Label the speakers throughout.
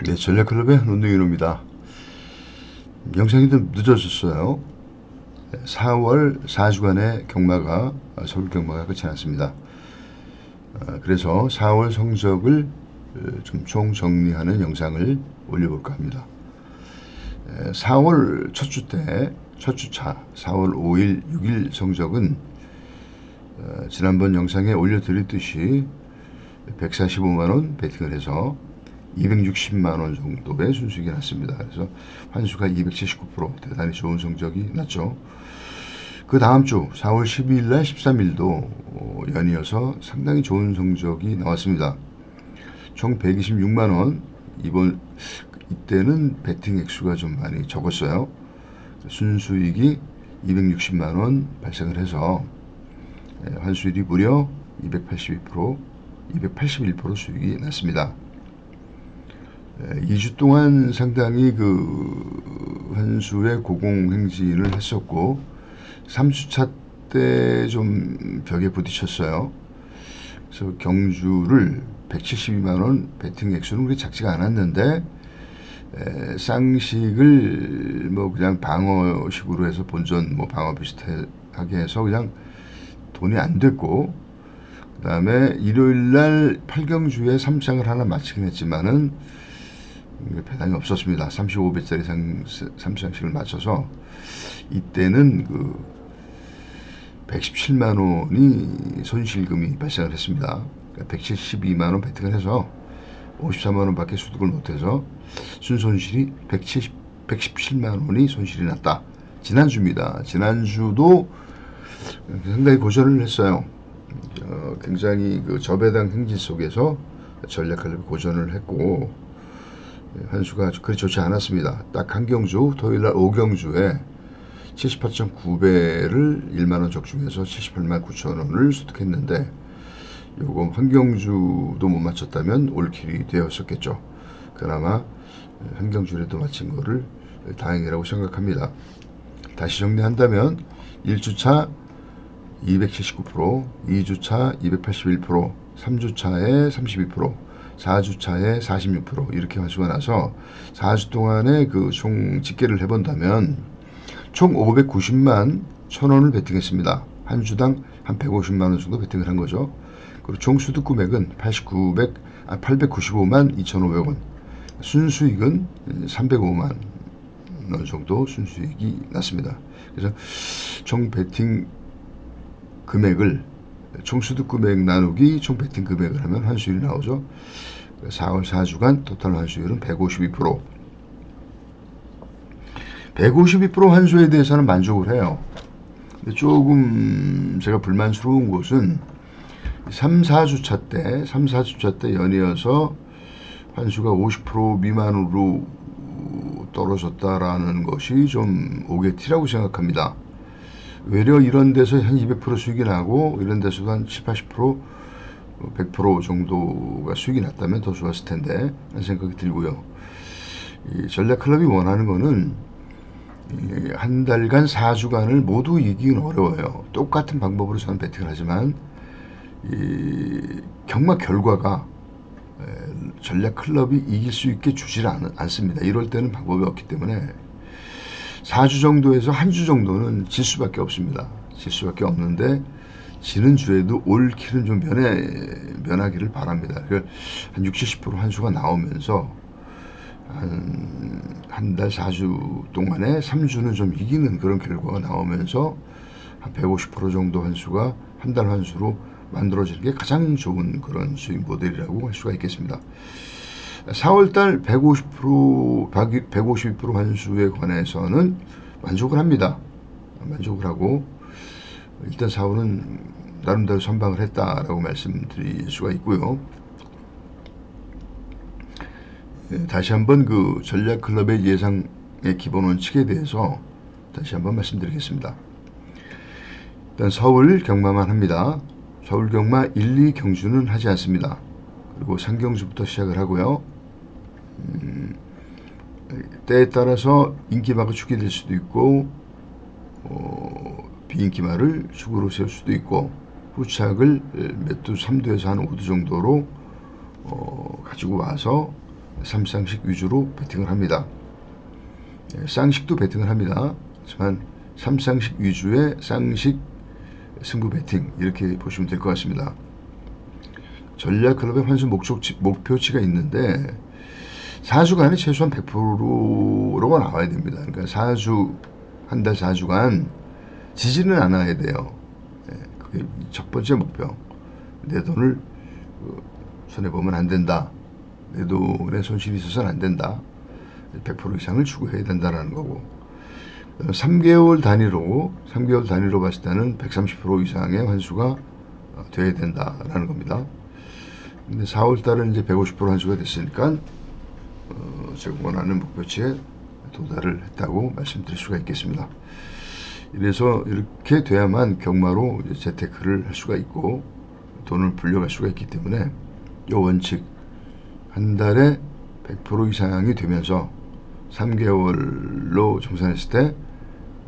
Speaker 1: 네, 전략클럽의 런닝이노입니다. 영상이 좀 늦어졌어요. 4월 4주간의 경마가 서울 경마가 끝이 났습니다. 그래서 4월 성적을 좀 총정리하는 영상을 올려볼까 합니다. 4월 첫 주 때, 첫 주차 4월 5일, 6일 성적은 지난번 영상에 올려드렸듯이 145만원 베팅을 해서 260만원 정도의 순수익이 났습니다. 그래서 환수가 279%, 대단히 좋은 성적이 났죠. 그 다음 주 4월 12일날 13일도 연이어서 상당히 좋은 성적이 나왔습니다. 총 126만원. 이때는 베팅 액수가 좀 많이 적었어요. 순수익이 260만원 발생을 해서 환수율이 무려 282%, 281% 수익이 났습니다. 2주 동안 상당히 그 환수의 고공행진을 했었고 3주차 때 좀 벽에 부딪혔어요. 그래서 경주를 172만원, 베팅 액수는 그리 작지가 않았는데 쌍식을 뭐 그냥 방어식으로 해서 본전 뭐 방어 비슷하게 해서 그냥 돈이 안 됐고, 그 다음에 일요일날 8경주에 3장을 하나 마치긴 했지만은 배당이 없었습니다. 35배짜리 3장씩을 맞춰서 이때는 그 117만원이 손실금이 발생을 했습니다. 그러니까 172만원 베팅을 해서 54만원밖에 소득을 못해서 순손실이 117만원이 손실이 났다. 지난주입니다. 지난주도 상당히 고전을 했어요. 굉장히 그 저배당 행진 속에서 전략을 고전을 했고 환수가 그리 좋지 않았습니다. 딱 한 경주, 토요일날 5경주에 78.9배를 1만원 적중해서 78만 9천원을 소득했는데 요거 한 경주도 못 맞췄다면 올킬이 되었었겠죠. 그나마 한 경주라도 맞힌 거를 다행이라고 생각합니다. 다시 정리한다면 1주차 279%, 2주차 281%, 3주차에 32%, 4주차에 46% 이렇게 환수가 나서 4주 동안에 그 총 집계를 해본다면 총 590만 1,000원을 베팅했습니다. 한 주당 한 150만원 정도 베팅을 한 거죠. 그리고 총 수득 금액은 895만 2,500원, 순수익은 305만 원 정도 순수익이 났습니다. 그래서 총 베팅 금액을 총 수득 금액 나누기 총 베팅 금액을 하면 환수율이 나오죠. 4월 4주간 토탈 환수율은 152%. 152% 환수에 대해서는 만족을 해요. 근데 조금 제가 불만스러운 것은 3, 4주차 때 연이어서 환수가 50% 미만으로 떨어졌다라는 것이 좀 오게티라고 생각합니다. 외려 이런 데서 한 200% 수익이 나고 이런 데서도 한 7, 80%, 100% 정도가 수익이 났다면 더 좋았을 텐데 하는 생각이 들고요. 이 전략클럽이 원하는 거는 한 달간 4주간을 모두 이기긴 어려워요. 똑같은 방법으로 저는 베팅을 하지만 이 경마 결과가 전략클럽이 이길 수 있게 주질 않습니다. 이럴 때는 방법이 없기 때문에 4주 정도에서 한 주 정도는 질 수밖에 없습니다. 질 수밖에 없는데 지는 주에도 올킬은 좀 면하기를 바랍니다. 한 60, 70% 한수가 나오면서 한 달 4주 동안에 3주는 좀 이기는 그런 결과가 나오면서 한 150% 정도 한수가 한 달 한수로 만들어지는 게 가장 좋은 그런 수익 모델이라고 할 수가 있겠습니다. 4월달 152% 환수에 관해서는 만족을 합니다. 만족을 하고 일단 4월은 나름대로 선방을 했다라고 말씀드릴 수가 있고요. 다시 한번 그 전략클럽의 예상의 기본 원칙에 대해서 다시 한번 말씀드리겠습니다. 일단 서울 경마만 합니다. 서울 경마 1, 2경주는 하지 않습니다. 그리고 3경주부터 시작을 하고요. 때에 따라서 인기마가 축이 될 수도 있고 비인기마를 축으로 세울 수도 있고 후착을 몇 두, 3두에서 한 5두 정도로 가지고 와서 삼쌍식 위주로 배팅을 합니다. 쌍식도 배팅을 합니다. 하지만 삼쌍식 위주의 쌍식 승부 배팅 이렇게 보시면 될 것 같습니다. 전략클럽의 환수 목표치가 있는데 사주간에 최소한 100%가 나와야 됩니다. 그러니까 한 달 4주간 지지는 않아야 돼요. 그게 첫 번째 목표. 내 돈을 손해보면 안 된다. 내 돈에 손실이 있어서는 안 된다. 100% 이상을 추구해야 된다는 거고, 3개월 단위로 봤을 때는 130% 이상의 환수가 돼야 된다라는 겁니다. 근데 4월달은 이제 150% 환수가 됐으니까 제가 원하는 목표치에 도달을 했다고 말씀드릴 수가 있겠습니다. 이래서 이렇게 돼야만 경마로 재테크를 할 수가 있고 돈을 불려갈 수가 있기 때문에 이 원칙, 한 달에 100% 이상이 되면서 3개월로 정산했을 때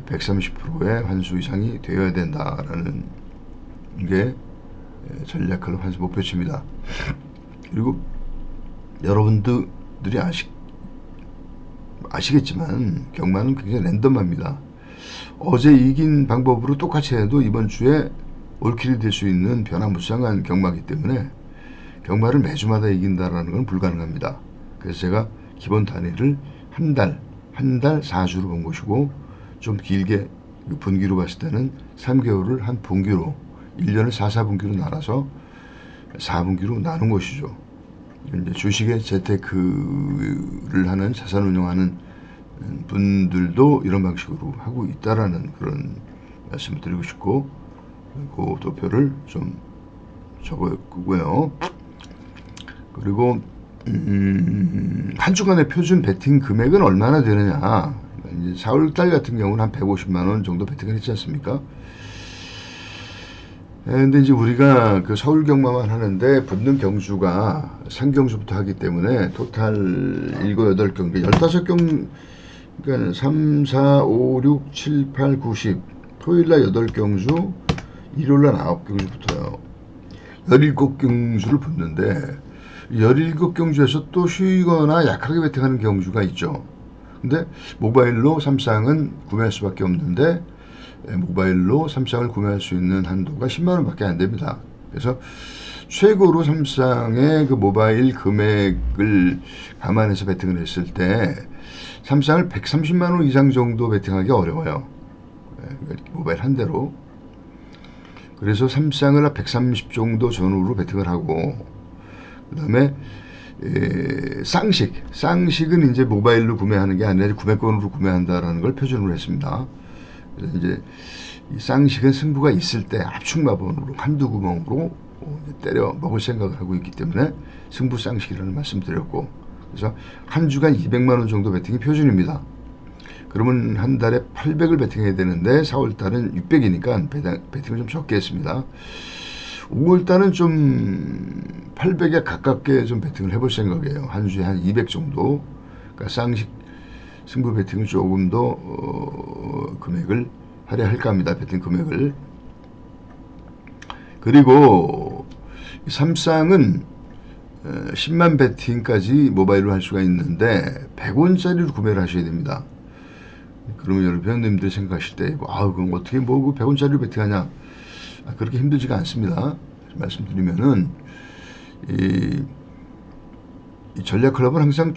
Speaker 1: 130%의 환수 이상이 되어야 된다라는 게 전략클럽 환수 목표치입니다. 그리고 여러분들이 아시겠지만 경마는 굉장히 랜덤합니다. 어제 이긴 방법으로 똑같이 해도 이번 주에 올킬이 될 수 있는 변화무쌍한 경마이기 때문에 경마를 매주마다 이긴다라는 건 불가능합니다. 그래서 제가 기본 단위를 한 달 4주로 본 것이고, 좀 길게 분기로 봤을 때는 3개월을 한 분기로 1년을 4분기로 나눠서 4분기로 나눈 것이죠. 이제 주식의 재테크를 하는, 자산 운용하는 분들도 이런 방식으로 하고 있다라는 그런 말씀을 드리고 싶고, 그 도표를 좀 적었고요. 그리고 한 주간의 표준 베팅 금액은 얼마나 되느냐. 이제 4월달 같은 경우는 한 150만원 정도 베팅을 했지 않습니까? 근데 이제 우리가 그 서울 경마만 하는데 붙는 경주가 상경주부터 하기 때문에 토탈 7, 8경기, 15경, 그러니까 3, 4, 5, 6, 7, 8, 9, 10, 토요일날 8경주, 일요일날 9경주 붙어요. 17경주를 붙는데 17경주에서 또 쉬거나 약하게 베팅하는 경주가 있죠. 근데 모바일로 삼쌍은 구매할 수밖에 없는데 모바일로 삼쌍을 구매할 수 있는 한도가 10만원 밖에 안 됩니다. 그래서 최고로 삼쌍의 그 모바일 금액을 감안해서 베팅을 했을 때 삼쌍을 130만원 이상 정도 베팅하기 어려워요. 모바일 한 대로. 그래서 삼쌍을 130 정도 전후로 베팅을 하고, 그 다음에 쌍식은 이제 모바일로 구매하는 게 아니라 구매권으로 구매한다라는 걸 표준으로 했습니다. 그래서 이제 이 쌍식은 승부가 있을 때 압축마번으로 한두 구멍으로 때려 먹을 생각을 하고 있기 때문에 승부 쌍식이라는 말씀 드렸고, 그래서 한 주간 200만원 정도 베팅이 표준입니다. 그러면 한 달에 800을 베팅해야 되는데 4월달은 600이니까 베팅을 좀 적게 했습니다. 5월달은 좀 800에 가깝게 좀 베팅을 해볼 생각이에요. 한 주에 한 200 정도. 그러니까 쌍식 승부 베팅을 조금 더 금액을 할애할까 합니다. 베팅 금액을. 그리고 삼쌍은 10만 베팅까지 모바일로 할 수가 있는데 100원짜리로 구매를 하셔야 됩니다. 그러면 여러분 회원님들이 생각하실 때 그럼 어떻게 뭐 100원짜리로 베팅하냐, 그렇게 힘들지가 않습니다. 말씀드리면은 이 전략클럽은 항상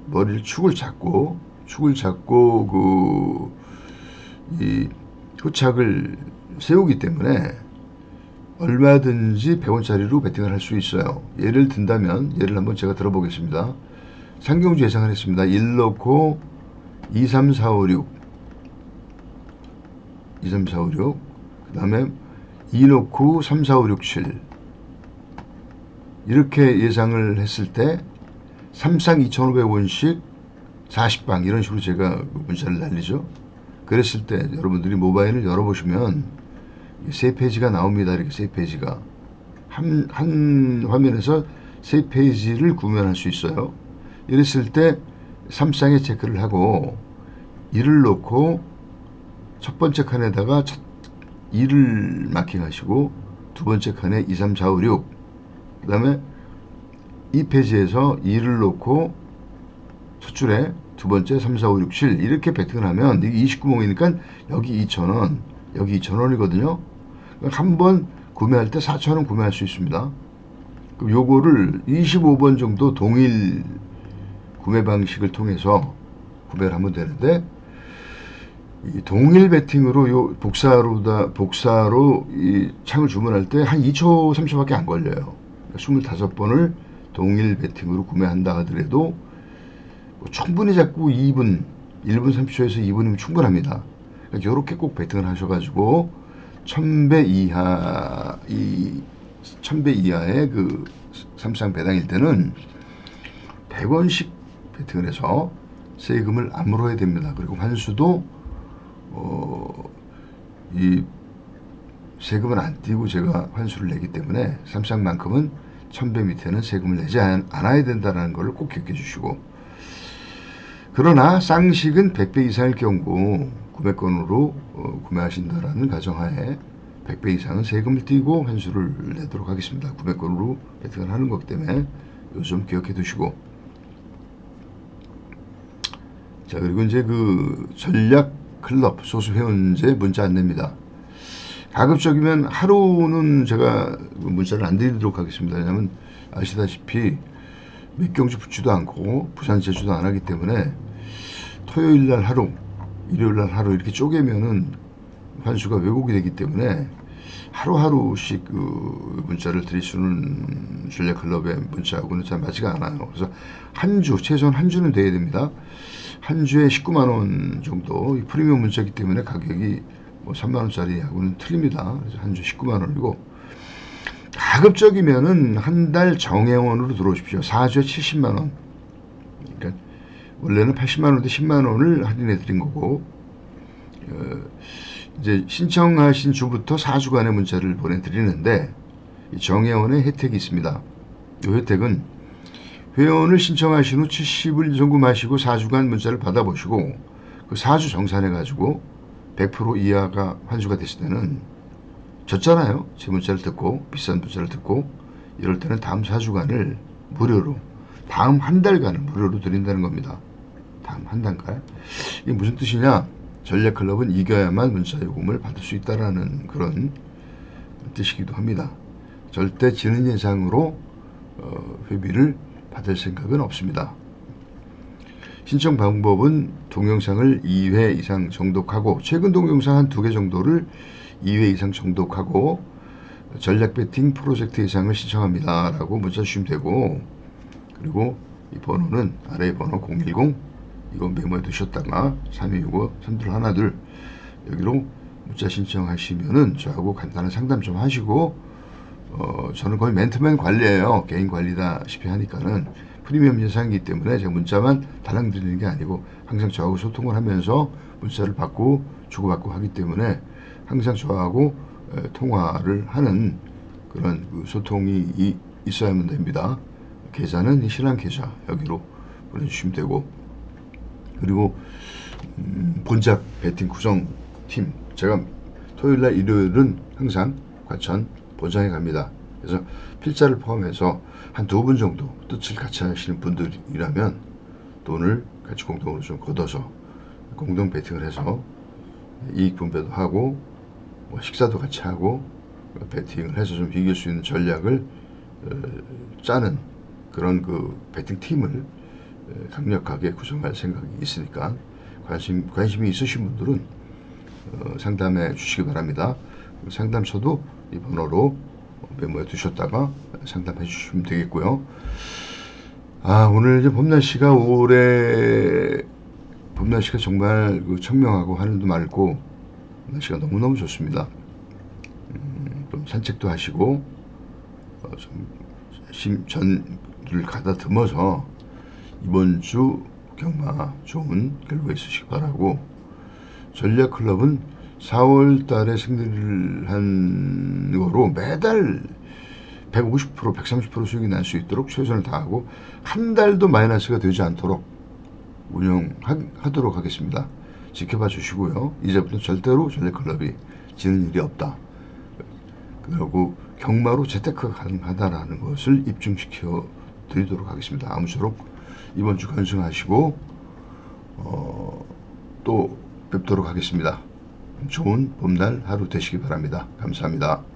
Speaker 1: 머리를 축을 잡고 이 후착을 세우기 때문에 얼마든지 100원짜리로 베팅을 할 수 있어요. 예를 한번 제가 들어보겠습니다. 상경주 예상을 했습니다. 1 넣고 2, 3, 4, 5, 6 그 다음에 2 넣고 3, 4, 5, 6, 7 이렇게 예상을 했을 때 삼쌍 2,500원씩 40방 이런 식으로 제가 문자를 날리죠. 그랬을 때 여러분들이 모바일을 열어보시면 3페이지가 나옵니다. 이렇게 3페이지가 한 화면에서 3페이지를 구매할 수 있어요. 이랬을 때 삼쌍에 체크를 하고 1을 놓고 첫 번째 칸에다가 1을 마킹하시고 두 번째 칸에 2, 3, 4, 5, 6 그 다음에 이 페이지에서 2를 놓고 첫 줄에 두 번째 3, 4, 5, 6, 7 이렇게 배팅을 하면 이게 29몽이니까 여기 2,000원, 여기 2,000원이거든요. 한 번 구매할 때 4,000원 구매할 수 있습니다. 그럼 요거를 25번 정도 동일 구매 방식을 통해서 구매를 하면 되는데, 이 동일 배팅으로 요 복사로 이 창을 주문할 때 한 2초, 3초밖에 안 걸려요. 25번을 동일 배팅으로 구매한다 하더라도 충분히 잡고 1분 30초에서 2분이면 충분합니다. 그러니까 이렇게 꼭 배팅을 하셔가지고 1000배 이하의 그 삼성 배당일 때는 100원씩 배팅을 해서 세금을 안 물어야 됩니다. 그리고 환수도 이 세금을 안 띄고 제가 환수를 내기 때문에 삼성만큼은 1000배 밑에는 세금을 내지 않아야 된다는 걸 꼭 기억해 주시고, 그러나 쌍식은 100배 이상일 경우 구매권으로 구매하신다라는 가정하에 100배 이상은 세금을 띄고 환수를 내도록 하겠습니다. 구매권으로 배팅을 하는 거기 때문에 요즘 기억해 두시고, 자, 그리고 이제 그 전략 클럽 소수 회원제 문자 안내입니다. 가급적이면 하루는 제가 문자를 안 드리도록 하겠습니다. 왜냐하면 아시다시피 몇경주 붙지도 않고 부산 제주도 안 하기 때문에 토요일날 하루, 일요일날 하루 이렇게 쪼개면은 환수가 왜곡이 되기 때문에 하루하루씩 그 문자를 드릴 수는 전략클럽의 문자하고는 잘 맞지가 않아요. 그래서 한 주, 최소한 한 주는 돼야 됩니다. 한 주에 19만원 정도, 프리미엄 문자이기 때문에 가격이 뭐 3만원짜리하고는 틀립니다. 그래서 한 주 19만원이고, 가급적이면은 한 달 정회원으로 들어오십시오. 4주에 70만원. 그러니까 원래는 80만원인데 10만원을 할인해 드린 거고, 이제 신청하신 주부터 4주간의 문자를 보내드리는데, 이 정회원의 혜택이 있습니다. 이 혜택은 회원을 신청하신 후 70을 송금하시고 4주간 문자를 받아보시고 그 4주 정산해가지고 100% 이하가 환수가 됐을 때는, 졌잖아요. 제 문자를 듣고, 비싼 문자를 듣고, 이럴 때는 다음 4주간을 무료로, 다음 한 달간을 무료로 드린다는 겁니다. 다음 한 달간. 이게 무슨 뜻이냐? 전략클럽은 이겨야만 문자 요금을 받을 수 있다라는 그런 뜻이기도 합니다. 절대 지는 예상으로 회비를 받을 생각은 없습니다. 신청 방법은 동영상을 2회 이상 정독하고, 최근 동영상 한 2개 정도를 2회 이상 정독하고 전략 배팅 프로젝트 이상을 신청합니다 라고 문자 주시면 되고, 그리고 이 번호는 아래 번호 010, 이거 메모해 두셨다가 3265-3212 여기로 문자 신청하시면은 저하고 간단한 상담 좀 하시고, 저는 거의 맨투맨 관리예요. 개인 관리다시피 하니까는 프리미엄 예상이기 때문에 제가 문자만 달랑 드리는 게 아니고 항상 저하고 소통을 하면서 문자를 받고 주고받고 하기 때문에 항상 저하고 통화를 하는 그런 그 소통이 있어야만 됩니다. 계좌는 신한 계좌 여기로 보내주시면 되고, 그리고 본작 배팅 구성팀, 제가 토요일날 일요일은 항상 과천 본장에 갑니다. 그래서 필자를 포함해서 한 2분 정도 뜻을 같이 하시는 분들이라면 돈을 같이 공동으로 좀 걷어서 공동 배팅을 해서 이익 분배도 하고 뭐 식사도 같이 하고 배팅을 해서 좀 이길 수 있는 전략을 짜는 그런 그 배팅 팀을 강력하게 구성할 생각이 있으니까 관심이 있으신 분들은 상담해 주시기 바랍니다. 상담처도 이 번호로 메모해 두셨다가 상담해 주시면 되겠고요. 오늘 이제 봄 날씨가 정말 그 청명하고 하늘도 맑고 날씨가 너무너무 좋습니다. 좀 산책도 하시고 좀 전을 가다듬어서 이번 주 경마 좋은 결과 있으시기 바라고, 전략클럽은 4월 달에 승리를 한 거로 매달 150%, 130% 수익이 날 수 있도록 최선을 다하고 한 달도 마이너스가 되지 않도록 운영하도록 하겠습니다. 지켜봐 주시고요. 이제부터 절대로 전략클럽이 지는 일이 없다. 그리고 경마로 재테크가 가능하다라는 것을 입증시켜 드리도록 하겠습니다. 아무쪼록 이번 주 건승하시고 또 뵙도록 하겠습니다. 좋은 봄날 하루 되시기 바랍니다. 감사합니다.